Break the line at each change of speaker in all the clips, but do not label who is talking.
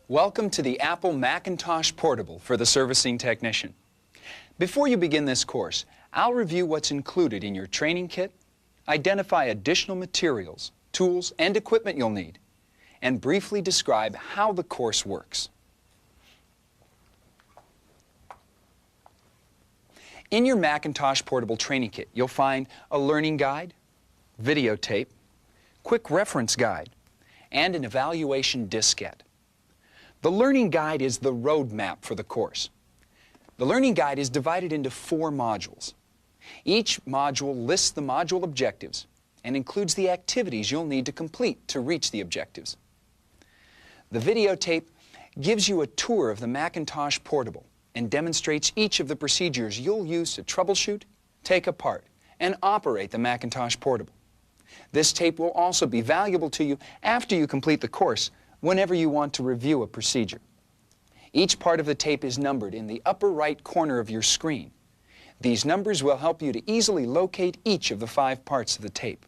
Welcome to the Apple Macintosh Portable for the servicing technician. Before you begin this course, I'll review what's included in your training kit, identify additional materials, tools, and equipment you'll need, and briefly describe how the course works. In your Macintosh Portable training kit, you'll find a learning guide, videotape, quick reference guide, and an evaluation diskette. The learning guide is the roadmap for the course. The learning guide is divided into 4 modules. Each module lists the module objectives and includes the activities you'll need to complete to reach the objectives. The videotape gives you a tour of the Macintosh Portable and demonstrates each of the procedures you'll use to troubleshoot, take apart, and operate the Macintosh Portable. This tape will also be valuable to you after you complete the course whenever you want to review a procedure. Each part of the tape is numbered in the upper right corner of your screen. These numbers will help you to easily locate each of the 5 parts of the tape.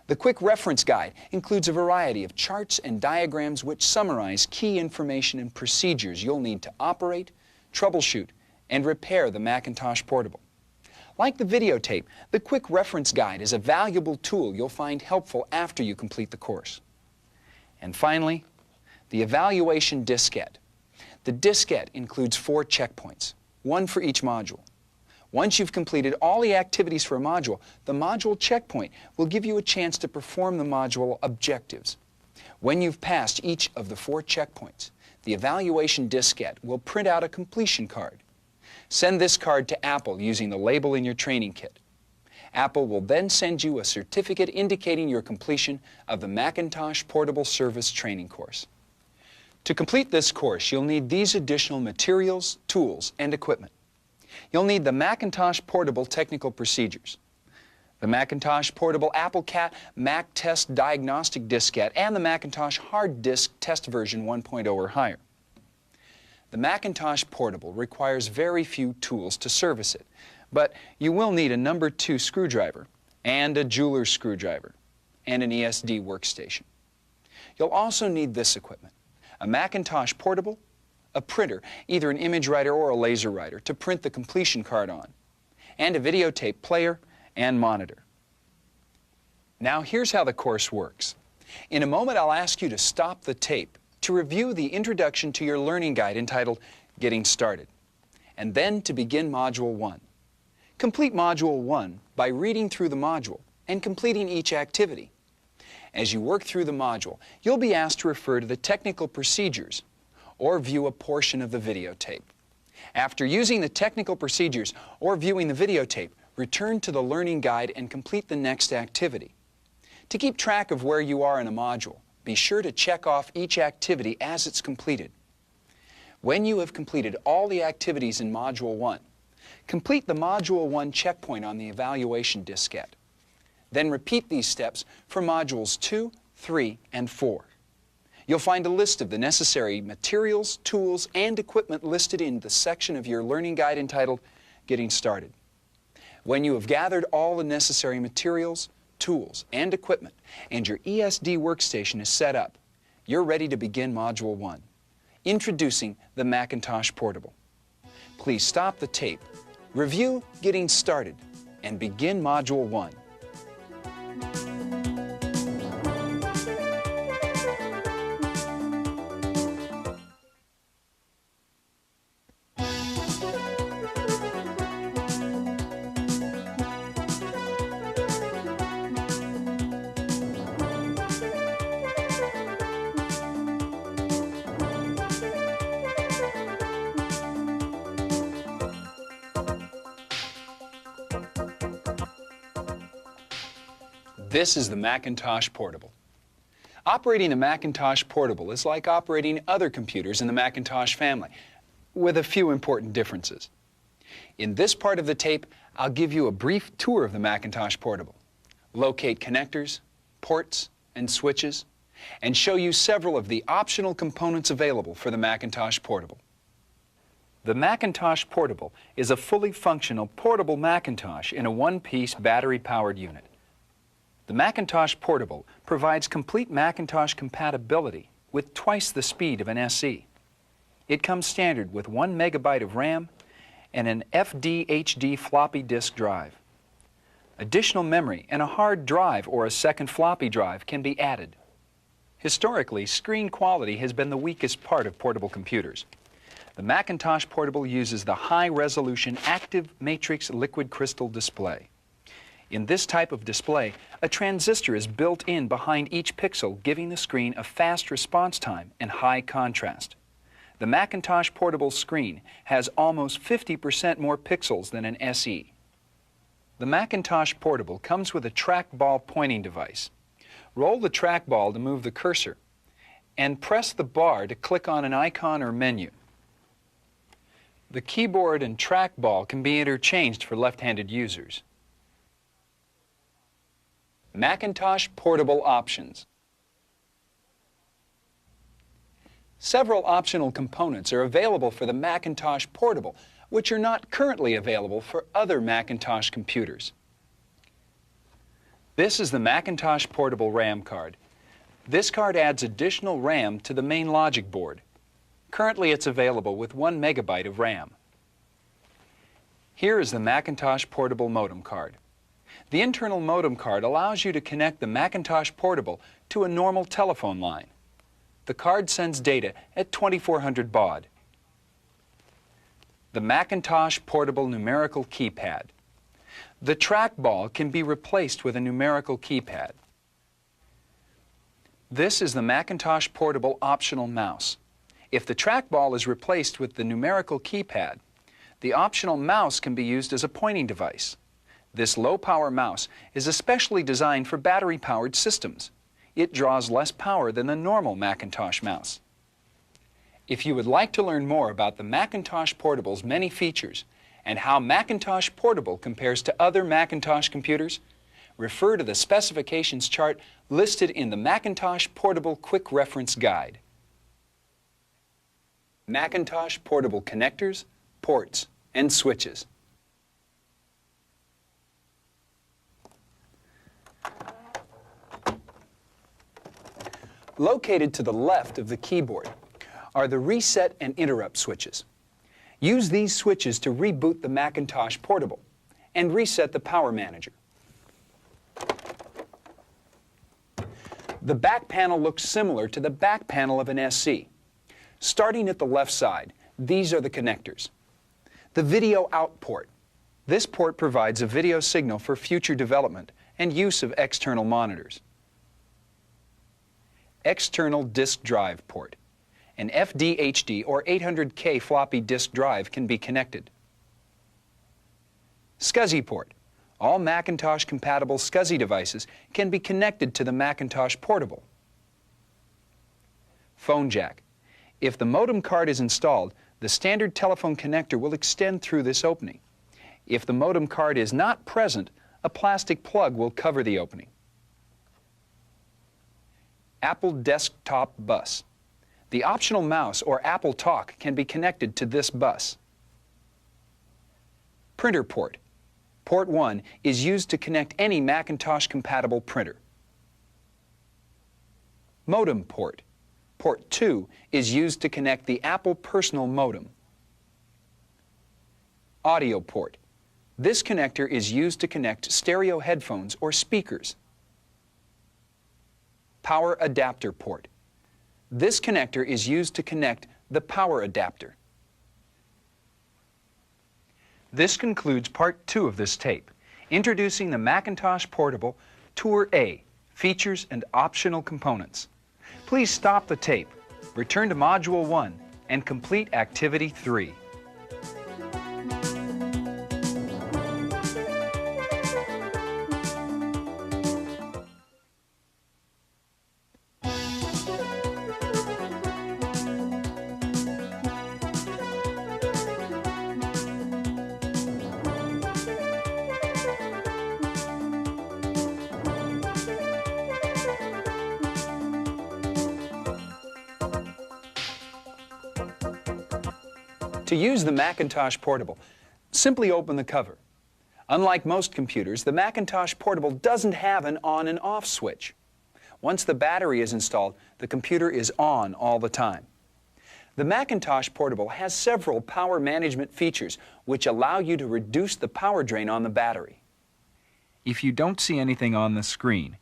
The quick reference guide includes a variety of charts and diagrams which summarize key information and procedures you'll need to operate, troubleshoot, and repair the Macintosh Portable. Like the videotape, the quick reference guide is a valuable tool you'll find helpful after you complete the course. And finally, the evaluation diskette. The diskette includes 4 checkpoints, 1 for each module. Once you've completed all the activities for a module, the module checkpoint will give you a chance to perform the module objectives. When you've passed each of the 4 checkpoints, the evaluation diskette will print out a completion card. Send this card to Apple using the label in your training kit. Apple will then send you a certificate indicating your completion of the Macintosh Portable Service Training course. To complete this course, you'll need these additional materials, tools, and equipment. You'll need the Macintosh Portable Technical Procedures, the Macintosh Portable AppleCat Mac Test Diagnostic Diskette, and the Macintosh Hard Disk Test Version 1.0 or higher. The Macintosh Portable requires very few tools to service it, but you will need a number 2 screwdriver and a jeweler's screwdriver and an ESD workstation. You'll also need this equipment: a Macintosh Portable, a printer, either an image writer or a laser writer, to print the completion card on, and a videotape player and monitor. Now here's how the course works. In a moment I'll ask you to stop the tape to review the introduction to your learning guide entitled Getting Started, and then to begin Module 1. Complete Module 1 by reading through the module and completing each activity. As you work through the module, you'll be asked to refer to the technical procedures or view a portion of the videotape. After using the technical procedures or viewing the videotape, return to the learning guide and complete the next activity. To keep track of where you are in a module, be sure to check off each activity as it's completed. When you have completed all the activities in Module 1, complete the Module 1 checkpoint on the evaluation diskette. Then repeat these steps for Modules 2, 3, and 4. You'll find a list of the necessary materials, tools, and equipment listed in the section of your learning guide entitled Getting Started. When you have gathered all the necessary materials, tools, and equipment, and your ESD workstation is set up, you're ready to begin Module 1, introducing the Macintosh Portable. Please stop the tape, review Getting Started, and begin Module 1. This is the Macintosh Portable. Operating a Macintosh Portable is like operating other computers in the Macintosh family, with a few important differences. In this part of the tape, I'll give you a brief tour of the Macintosh Portable, locate connectors, ports, and switches, and show you several of the optional components available for the Macintosh Portable. The Macintosh Portable is a fully functional portable Macintosh in a one-piece battery-powered unit. The Macintosh Portable provides complete Macintosh compatibility with twice the speed of an SE. It comes standard with 1 megabyte of RAM and an FDHD floppy disk drive. Additional memory and a hard drive or a second floppy drive can be added. Historically, screen quality has been the weakest part of portable computers. The Macintosh Portable uses the high-resolution active matrix liquid crystal display. In this type of display, a transistor is built in behind each pixel, giving the screen a fast response time and high contrast. The Macintosh Portable screen has almost 50% more pixels than an SE. The Macintosh Portable comes with a trackball pointing device. Roll the trackball to move the cursor and press the bar to click on an icon or menu. The keyboard and trackball can be interchanged for left-handed users. Macintosh Portable options. Several optional components are available for the Macintosh Portable, which are not currently available for other Macintosh computers. This is the Macintosh Portable RAM card. This card adds additional RAM to the main logic board. Currently, it's available with 1 megabyte of RAM. Here is the Macintosh Portable modem card. The internal modem card allows you to connect the Macintosh Portable to a normal telephone line. The card sends data at 2400 baud. The Macintosh Portable numerical keypad. The trackball can be replaced with a numerical keypad. This is the Macintosh Portable optional mouse. If the trackball is replaced with the numerical keypad, the optional mouse can be used as a pointing device. This low-power mouse is especially designed for battery-powered systems. It draws less power than the normal Macintosh mouse. If you would like to learn more about the Macintosh Portable's many features and how Macintosh Portable compares to other Macintosh computers, refer to the specifications chart listed in the Macintosh Portable Quick Reference Guide. Macintosh Portable connectors, ports, and switches. Located to the left of the keyboard are the reset and interrupt switches. Use these switches to reboot the Macintosh Portable and reset the power manager. The back panel looks similar to the back panel of an SC. Starting at the left side, these are the connectors. The video out port. This port provides a video signal for future development and use of external monitors. External disk drive port. An FDHD or 800K floppy disk drive can be connected. SCSI port. All Macintosh-compatible SCSI devices can be connected to the Macintosh Portable. Phone jack. If the modem card is installed, the standard telephone connector will extend through this opening. If the modem card is not present, a plastic plug will cover the opening. Apple Desktop Bus. The optional mouse or Apple Talk can be connected to this bus. Printer port. Port 1 is used to connect any Macintosh-compatible printer. Modem port. Port 2 is used to connect the Apple Personal Modem. Audio port. This connector is used to connect stereo headphones or speakers. Power adapter port. This connector is used to connect the power adapter. This concludes part 2 of this tape, introducing the Macintosh Portable Tour A, Features and Optional Components. Please stop the tape, return to Module 1, and complete Activity 3. To use the Macintosh Portable, simply open the cover. Unlike most computers, the Macintosh Portable doesn't have an on and off switch. Once the battery is installed, the computer is on all the time. The Macintosh Portable has several power management features which allow you to reduce the power drain on the battery. If you don't see anything on the screen,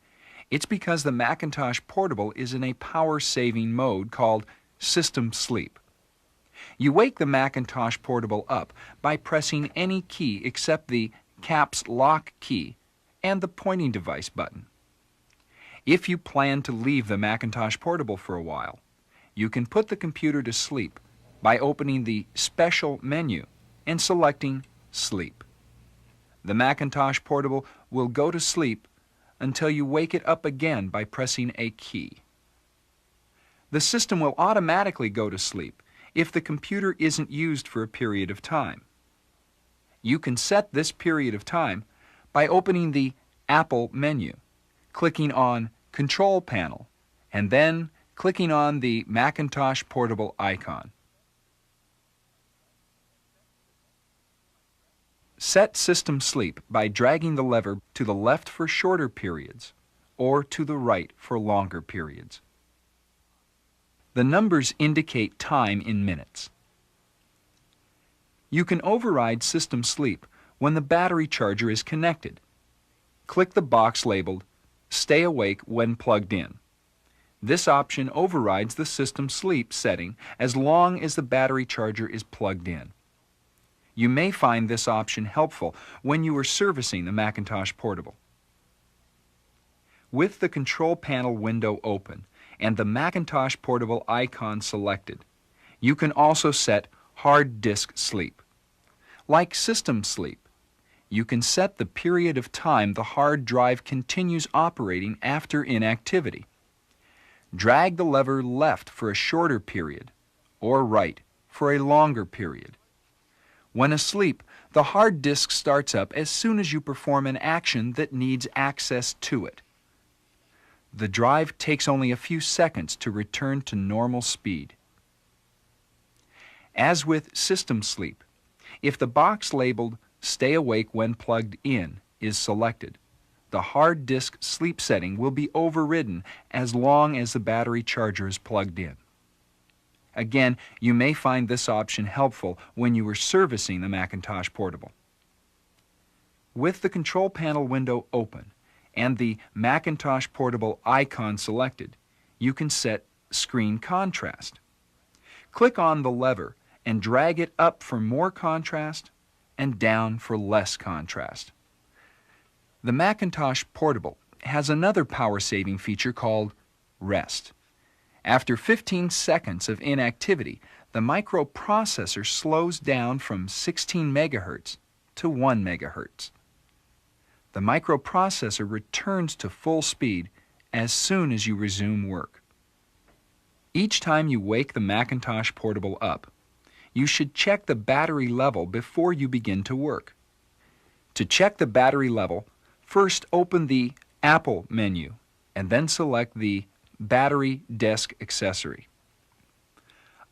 it's because the Macintosh Portable is in a power-saving mode called System Sleep. You wake the Macintosh Portable up by pressing any key except the Caps Lock key and the pointing device button. If you plan to leave the Macintosh Portable for a while, you can put the computer to sleep by opening the Special menu and selecting Sleep. The Macintosh Portable will go to sleep until you wake it up again by pressing a key. The system will automatically go to sleep if the computer isn't used for a period of time. You can set this period of time by opening the Apple menu, clicking on Control Panel, and then clicking on the Macintosh Portable icon. Set System Sleep by dragging the lever to the left for shorter periods or to the right for longer periods. The numbers indicate time in minutes. You can override System Sleep when the battery charger is connected. Click the box labeled Stay Awake when plugged in. This option overrides the System Sleep setting as long as the battery charger is plugged in. You may find this option helpful when you are servicing the Macintosh Portable. With the Control Panel window open and the Macintosh Portable icon selected, you can also set Hard Disk Sleep. Like System Sleep, you can set the period of time the hard drive continues operating after inactivity. Drag the lever left for a shorter period or right for a longer period. When asleep, the hard disk starts up as soon as you perform an action that needs access to it. The drive takes only a few seconds to return to normal speed. As with System Sleep, if the box labeled Stay Awake when plugged in is selected, the hard disk sleep setting will be overridden as long as the battery charger is plugged in. Again, you may find this option helpful when you are servicing the Macintosh Portable. With the Control Panel window open and the Macintosh Portable icon selected, you can set Screen Contrast. Click on the lever and drag it up for more contrast and down for less contrast. The Macintosh Portable has another power-saving feature called Rest. After 15 seconds of inactivity, the microprocessor slows down from 16 MHz to 1 MHz. The microprocessor returns to full speed as soon as you resume work. Each time you wake the Macintosh Portable up, you should check the battery level before you begin to work. To check the battery level, first open the Apple menu and then select the Battery Desk accessory.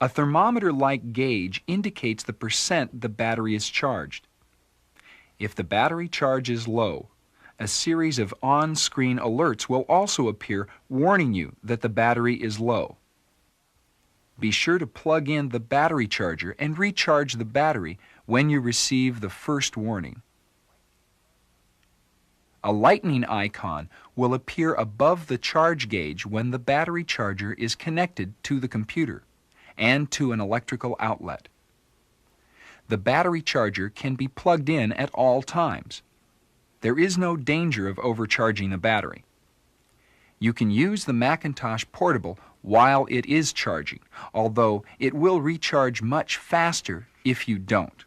A thermometer-like gauge indicates the percent the battery is charged. If the battery charge is low, a series of on-screen alerts will also appear warning you that the battery is low. Be sure to plug in the battery charger and recharge the battery when you receive the first warning. A lightning icon will appear above the charge gauge when the battery charger is connected to the computer and to an electrical outlet. The battery charger can be plugged in at all times. There is no danger of overcharging the battery. You can use the Macintosh Portable while it is charging, although it will recharge much faster if you don't.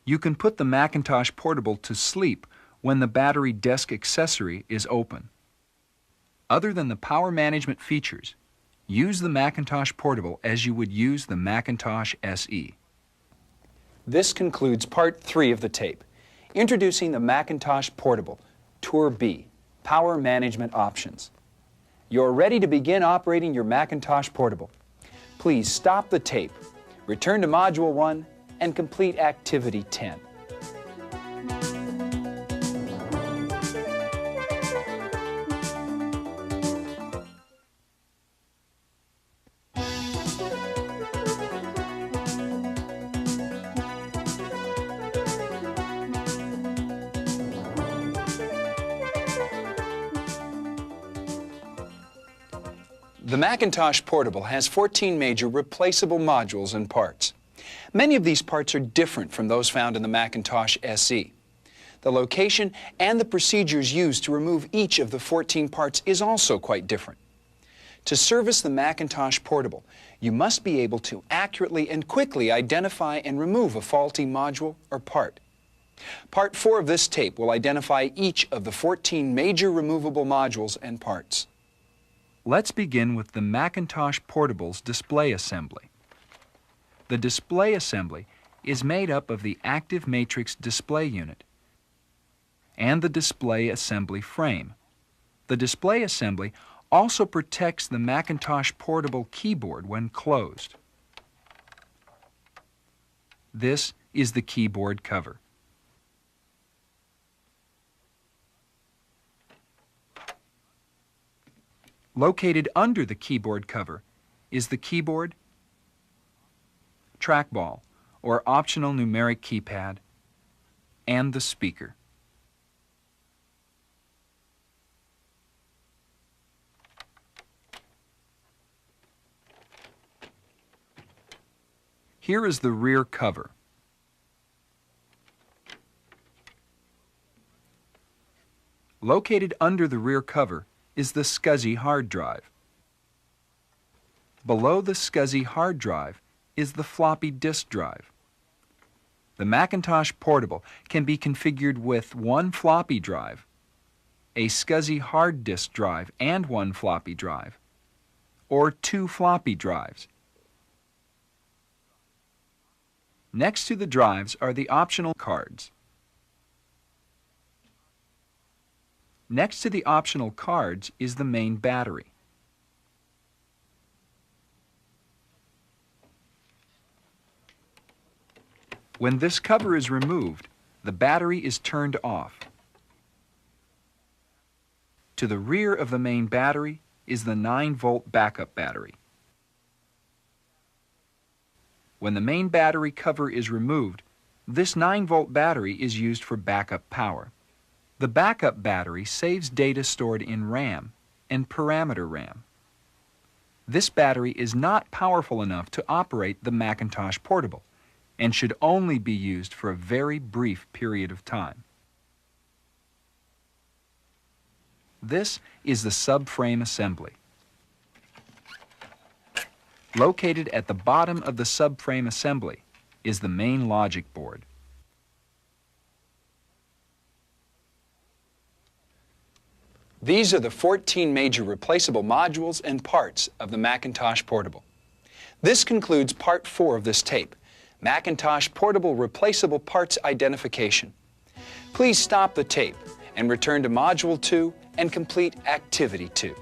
You can put the Macintosh Portable to sleep when the battery desk accessory is open. Other than the power management features, use the Macintosh Portable as you would use the Macintosh SE. This concludes Part 3 of the tape, introducing the Macintosh Portable, Tour B, Power Management Options. You're ready to begin operating your Macintosh Portable. Please stop the tape, return to Module 1, and complete Activity 10. The Macintosh Portable has 14 major replaceable modules and parts. Many of these parts are different from those found in the Macintosh SE. The location and the procedures used to remove each of the 14 parts is also quite different. To service the Macintosh Portable, you must be able to accurately and quickly identify and remove a faulty module or part. Part 4 of this tape will identify each of the 14 major removable modules and parts. Let's begin with the Macintosh Portable's display assembly. The display assembly is made up of the active matrix display unit and the display assembly frame. The display assembly also protects the Macintosh Portable keyboard when closed. This is the keyboard cover. Located under the keyboard cover is the keyboard, trackball, or optional numeric keypad, and the speaker. Here is the rear cover. Located under the rear cover is the SCSI hard drive. Below the SCSI hard drive is the floppy disk drive. The Macintosh Portable can be configured with one floppy drive, a SCSI hard disk drive and one floppy drive, or two floppy drives. Next to the drives are the optional cards. Next to the optional cards is the main battery. When this cover is removed, the battery is turned off. To the rear of the main battery is the 9-volt backup battery. When the main battery cover is removed, this 9-volt battery is used for backup power. The backup battery saves data stored in RAM and parameter RAM. This battery is not powerful enough to operate the Macintosh Portable and should only be used for a very brief period of time. This is the subframe assembly. Located at the bottom of the subframe assembly is the main logic board. These are the 14 major replaceable modules and parts of the Macintosh Portable. This concludes Part 4 of this tape, Macintosh Portable Replaceable Parts Identification. Please stop the tape and return to Module 2 and complete Activity 2.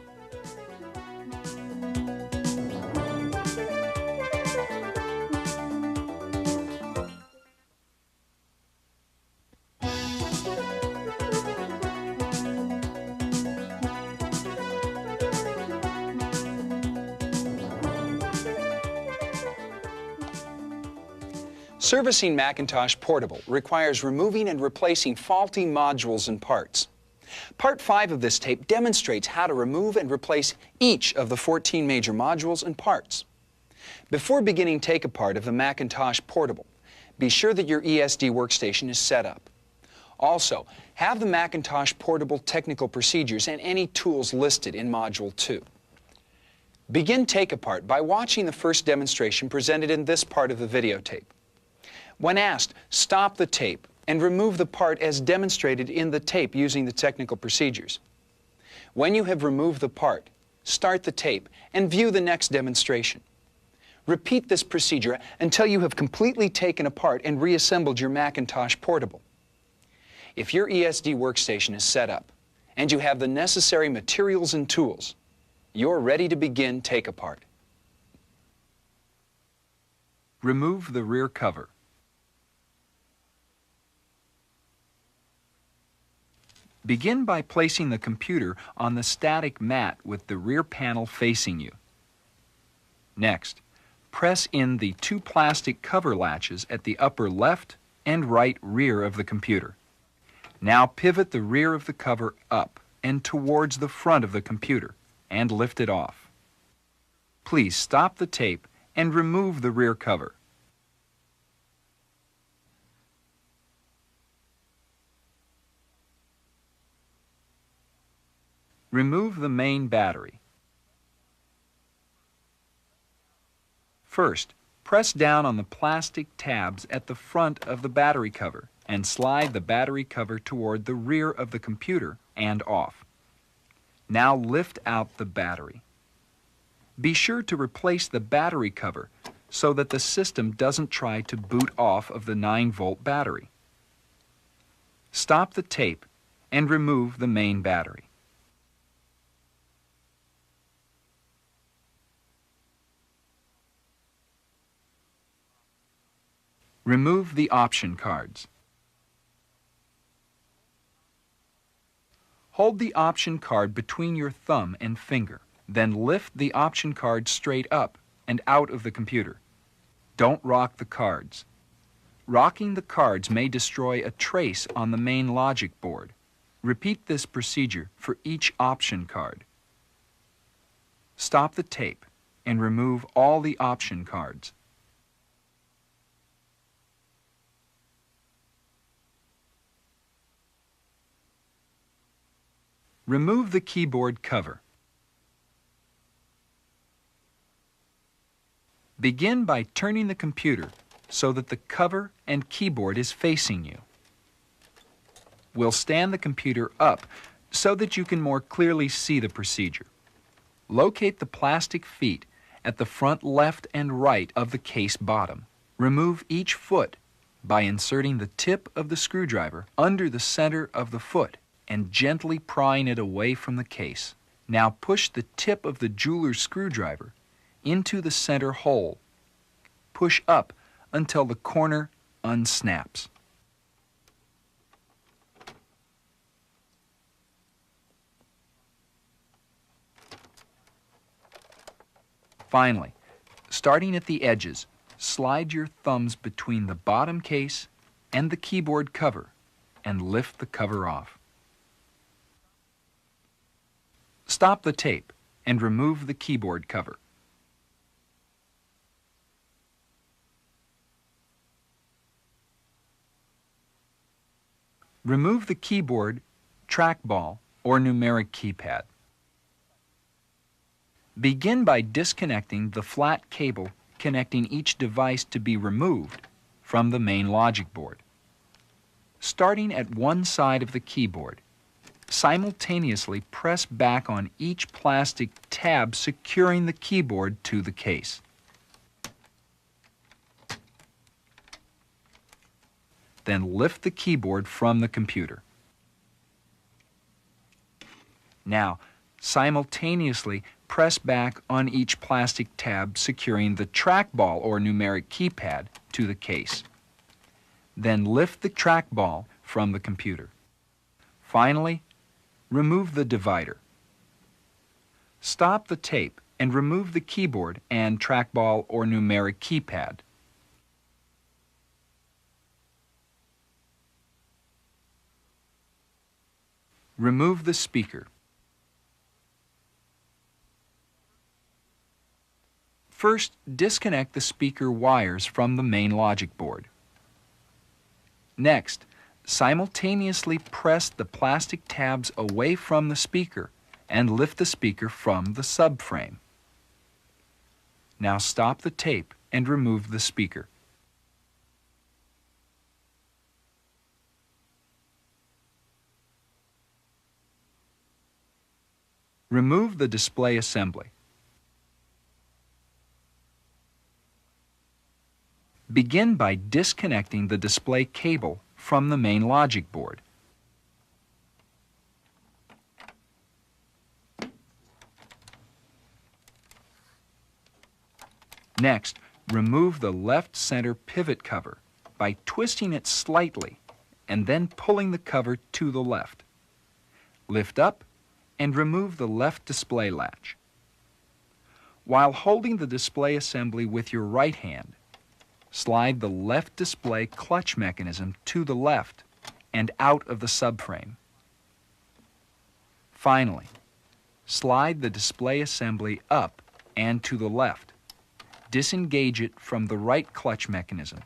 Servicing Macintosh Portable requires removing and replacing faulty modules and parts. Part 5 of this tape demonstrates how to remove and replace each of the 14 major modules and parts. Before beginning take-apart of the Macintosh Portable, be sure that your ESD workstation is set up. Also, have the Macintosh Portable technical procedures and any tools listed in Module 2. Begin take-apart by watching the first demonstration presented in this part of the videotape. When asked, stop the tape and remove the part as demonstrated in the tape using the technical procedures. When you have removed the part, start the tape and view the next demonstration. Repeat this procedure until you have completely taken apart and reassembled your Macintosh Portable. If your ESD workstation is set up and you have the necessary materials and tools, you're ready to begin take-apart. Remove the rear cover. Begin by placing the computer on the static mat with the rear panel facing you. Next, press in the two plastic cover latches at the upper left and right rear of the computer. Now pivot the rear of the cover up and towards the front of the computer and lift it off. Please stop the tape and remove the rear cover. Remove the main battery. First, press down on the plastic tabs at the front of the battery cover and slide the battery cover toward the rear of the computer and off. Now lift out the battery. Be sure to replace the battery cover so that the system doesn't try to boot off of the 9-volt battery. Stop the tape and remove the main battery. Remove the option cards. Hold the option card between your thumb and finger. Then lift the option card straight up and out of the computer. Don't rock the cards. Rocking the cards may destroy a trace on the main logic board. Repeat this procedure for each option card. Stop the tape and remove all the option cards. Remove the keyboard cover. Begin by turning the computer so that the cover and keyboard is facing you. We'll stand the computer up so that you can more clearly see the procedure. Locate the plastic feet at the front left and right of the case bottom. Remove each foot by inserting the tip of the screwdriver under the center of the foot and gently prying it away from the case. Now push the tip of the jeweler's screwdriver into the center hole. Push up until the corner unsnaps. Finally, starting at the edges, slide your thumbs between the bottom case and the keyboard cover and lift the cover off. Stop the tape and remove the keyboard cover. Remove the keyboard, trackball, or numeric keypad. Begin by disconnecting the flat cable connecting each device to be removed from the main logic board. Starting at one side of the keyboard, simultaneously press back on each plastic tab securing the keyboard to the case. Then lift the keyboard from the computer. Now, simultaneously press back on each plastic tab securing the trackball or numeric keypad to the case. Then lift the trackball from the computer. Finally, remove the divider. Stop the tape and remove the keyboard and trackball or numeric keypad. Remove the speaker. First, disconnect the speaker wires from the main logic board. Next, simultaneously press the plastic tabs away from the speaker and lift the speaker from the subframe. Now stop the tape and remove the speaker. Remove the display assembly. Begin by disconnecting the display cable from the main logic board. Next, remove the left center pivot cover by twisting it slightly and then pulling the cover to the left. Lift up and remove the left display latch. While holding the display assembly with your right hand, slide the left display clutch mechanism to the left and out of the subframe. Finally, slide the display assembly up and to the left. Disengage it from the right clutch mechanism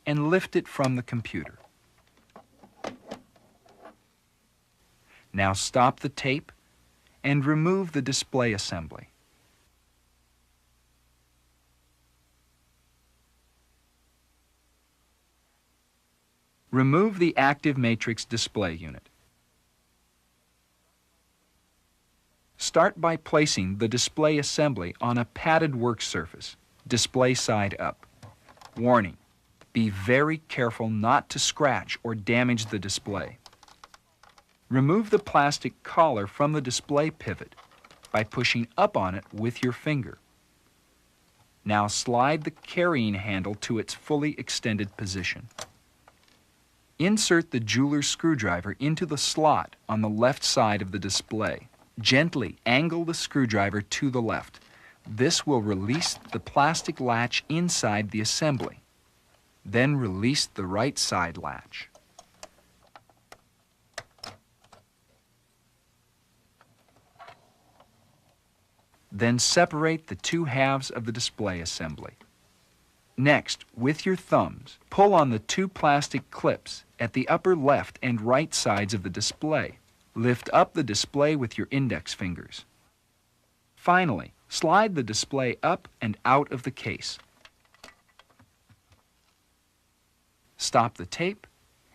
and lift it from the computer. Now stop the tape and remove the display assembly. Remove the active matrix display unit. Start by placing the display assembly on a padded work surface, display side up. Warning: be very careful not to scratch or damage the display. Remove the plastic collar from the display pivot by pushing up on it with your finger. Now slide the carrying handle to its fully extended position. Insert the jeweler's screwdriver into the slot on the left side of the display. Gently angle the screwdriver to the left. This will release the plastic latch inside the assembly. Then release the right side latch. Then separate the two halves of the display assembly. Next, with your thumbs, pull on the two plastic clips at the upper left and right sides of the display. Lift up the display with your index fingers. Finally, slide the display up and out of the case. Stop the tape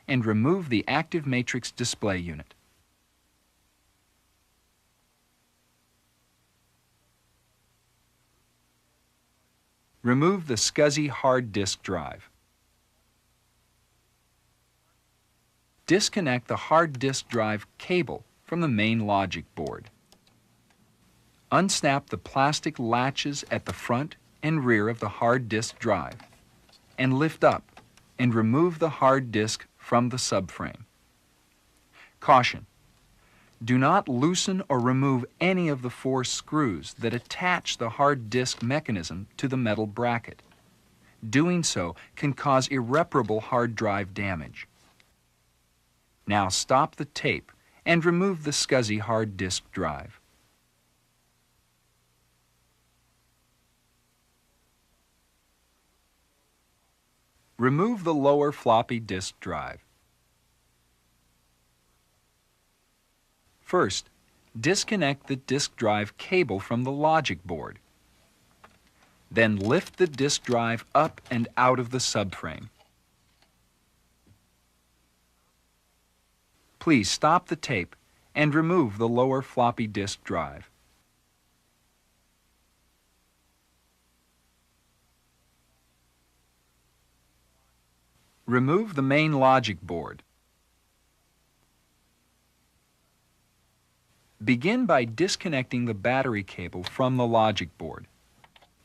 and remove the active matrix display unit. Remove the SCSI hard disk drive. Disconnect the hard disk drive cable from the main logic board. Unsnap the plastic latches at the front and rear of the hard disk drive and lift up and remove the hard disk from the subframe. Caution: do not loosen or remove any of the 4 screws that attach the hard disk mechanism to the metal bracket. Doing so can cause irreparable hard drive damage. Now stop the tape and remove the SCSI hard disk drive. Remove the lower floppy disk drive. First, disconnect the disk drive cable from the logic board. Then lift the disk drive up and out of the subframe. Please stop the tape and remove the lower floppy disk drive. Remove the main logic board. Begin by disconnecting the battery cable from the logic board.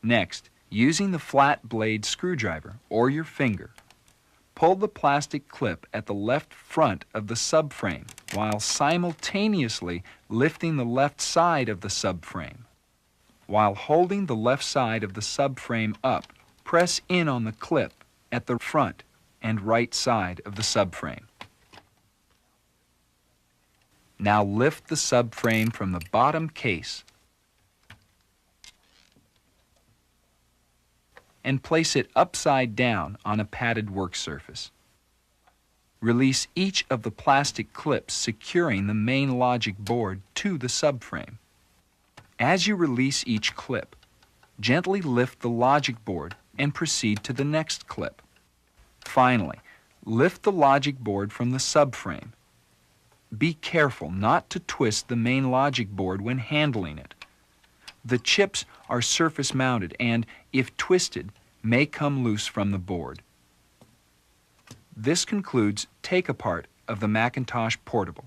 Next, using the flat blade screwdriver or your finger, pull the plastic clip at the left front of the subframe while simultaneously lifting the left side of the subframe. While holding the left side of the subframe up, press in on the clip at the front and right side of the subframe. Now lift the subframe from the bottom case and place it upside down on a padded work surface. Release each of the plastic clips securing the main logic board to the subframe. As you release each clip, gently lift the logic board and proceed to the next clip. Finally, lift the logic board from the subframe. Be careful not to twist the main logic board when handling it. The chips are surface mounted and, if twisted, may come loose from the board. This concludes take apart of the Macintosh Portable.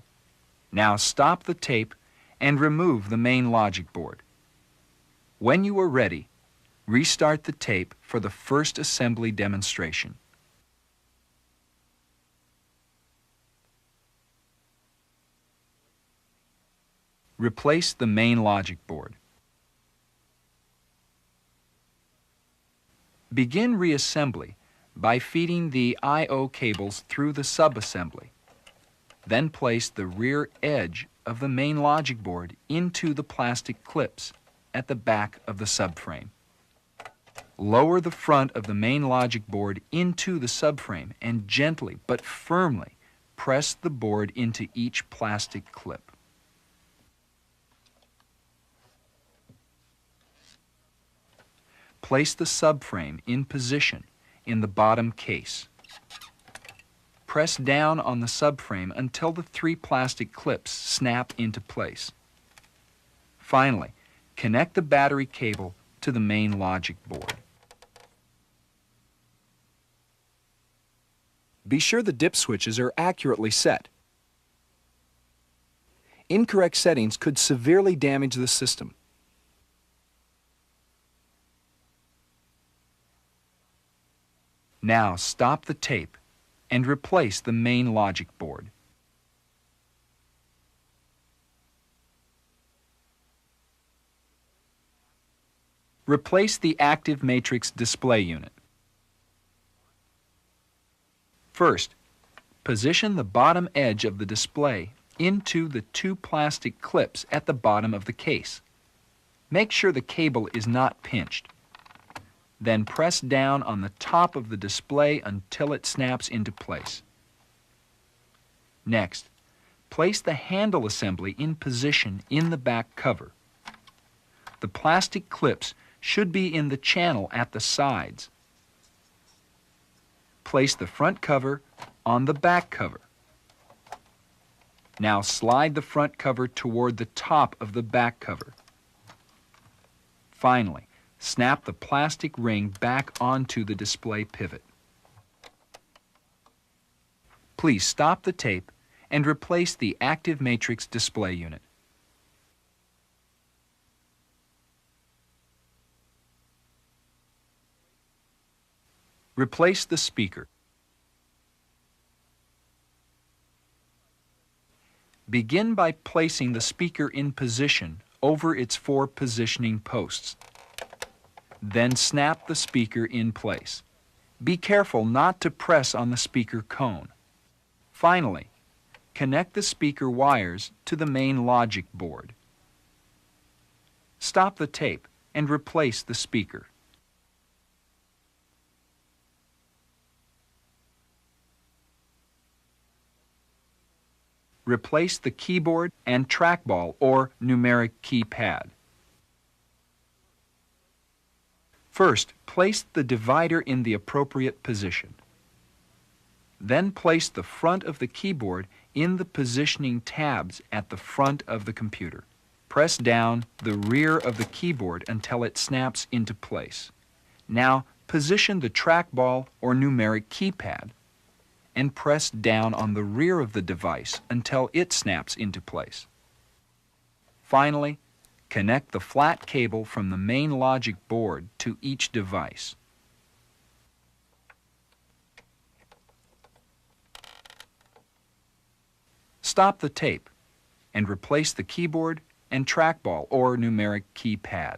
Now stop the tape and remove the main logic board. When you are ready, restart the tape for the first assembly demonstration. Replace the main logic board. Begin reassembly by feeding the I/O cables through the subassembly. Then place the rear edge of the main logic board into the plastic clips at the back of the subframe. Lower the front of the main logic board into the subframe and gently but firmly press the board into each plastic clip. Place the subframe in position in the bottom case. Press down on the subframe until the 3 plastic clips snap into place. Finally, connect the battery cable to the main logic board. Be sure the dip switches are accurately set. Incorrect settings could severely damage the system. Now stop the tape and replace the main logic board. Replace the active matrix display unit. First, position the bottom edge of the display into the 2 plastic clips at the bottom of the case. Make sure the cable is not pinched. Then press down on the top of the display until it snaps into place. Next, place the handle assembly in position in the back cover. The plastic clips should be in the channel at the sides. Place the front cover on the back cover. Now slide the front cover toward the top of the back cover. Finally, snap the plastic ring back onto the display pivot. Please stop the tape and replace the active matrix display unit. Replace the speaker. Begin by placing the speaker in position over its 4 positioning posts. Then snap the speaker in place. Be careful not to press on the speaker cone. Finally, connect the speaker wires to the main logic board. Stop the tape and replace the speaker. Replace the keyboard and trackball or numeric keypad. First, place the divider in the appropriate position. Then place the front of the keyboard in the positioning tabs at the front of the computer. Press down the rear of the keyboard until it snaps into place. Now, position the trackball or numeric keypad and press down on the rear of the device until it snaps into place. Finally, connect the flat cable from the main logic board to each device. Stop the tape and replace the keyboard and trackball or numeric keypad.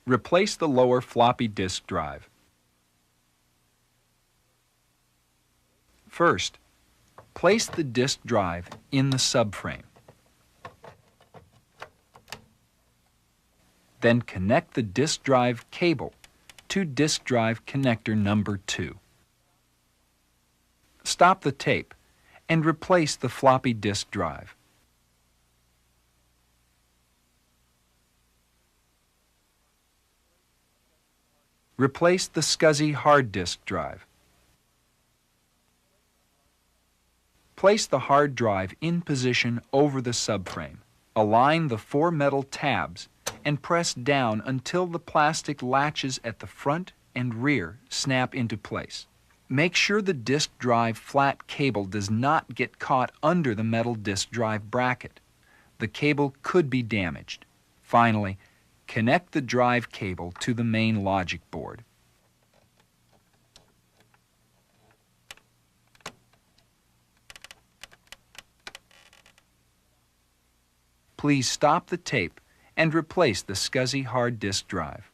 Replace the lower floppy disk drive. First, place the disk drive in the subframe. Then connect the disk drive cable to disk drive connector number 2. Stop the tape and replace the floppy disk drive. Replace the SCSI hard disk drive. Place the hard drive in position over the subframe. Align the 4 metal tabs and press down until the plastic latches at the front and rear snap into place. Make sure the disk drive flat cable does not get caught under the metal disk drive bracket. The cable could be damaged. Finally, connect the drive cable to the main logic board. Please stop the tape and replace the SCSI hard disk drive.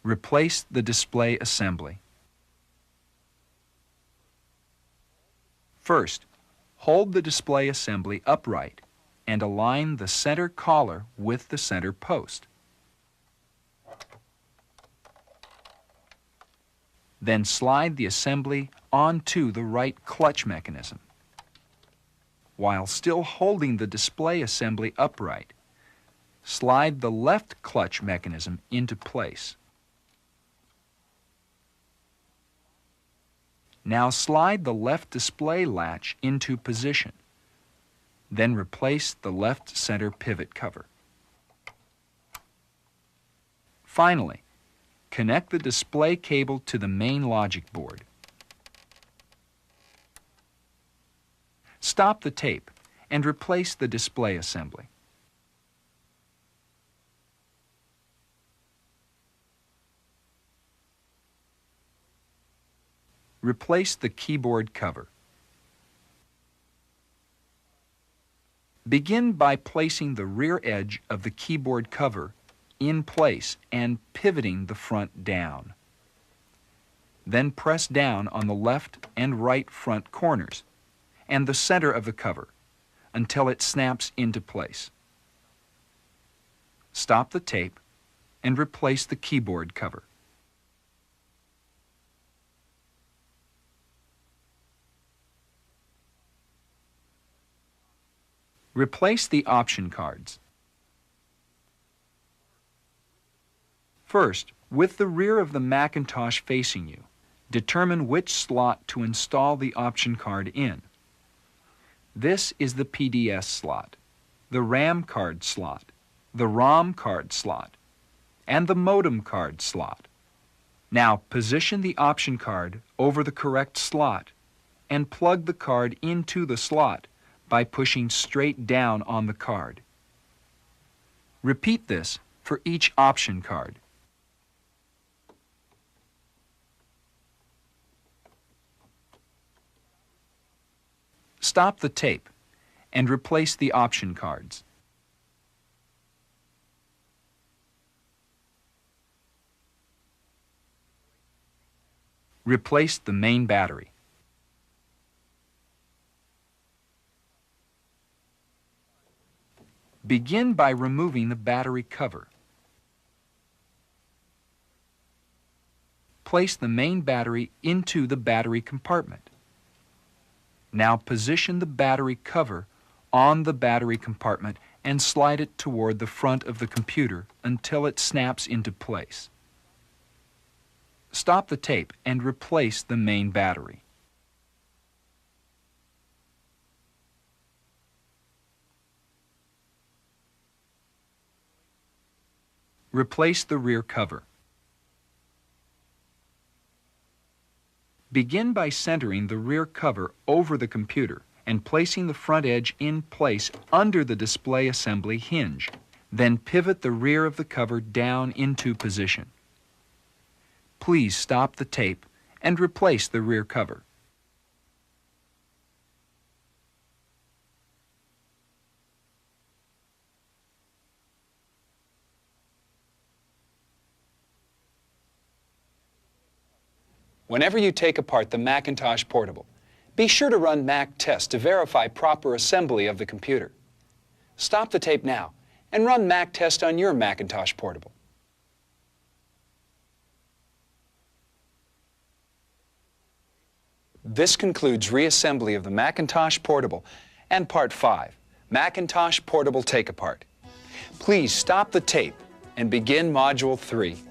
Replace the display assembly. First, hold the display assembly upright and align the center collar with the center post. Then slide the assembly onto the right clutch mechanism. While still holding the display assembly upright, slide the left clutch mechanism into place. Now slide the left display latch into position. Then replace the left center pivot cover. Finally, connect the display cable to the main logic board. Stop the tape and replace the display assembly. Replace the keyboard cover. Begin by placing the rear edge of the keyboard cover in place and pivoting the front down. Then press down on the left and right front corners and the center of the cover until it snaps into place. Stop the tape and replace the keyboard cover. Replace the option cards. First, with the rear of the Macintosh facing you, determine which slot to install the option card in. This is the PDS slot, the RAM card slot, the ROM card slot, and the modem card slot. Now position the option card over the correct slot and plug the card into the slot by pushing straight down on the card. Repeat this for each option card. Stop the tape and replace the option cards. Replace the main battery. Begin by removing the battery cover. Place the main battery into the battery compartment. Now position the battery cover on the battery compartment and slide it toward the front of the computer until it snaps into place. Stop the tape and replace the main battery. Replace the rear cover. Begin by centering the rear cover over the computer and placing the front edge in place under the display assembly hinge. Then pivot the rear of the cover down into position. Please stop the tape and replace the rear cover.
Whenever you take apart the Macintosh Portable, be sure to run Mac Test to verify proper assembly of the computer. Stop the tape now and run Mac Test on your Macintosh Portable. This concludes reassembly of the Macintosh Portable and Part 5, Macintosh Portable Take Apart. Please stop the tape and begin Module 3.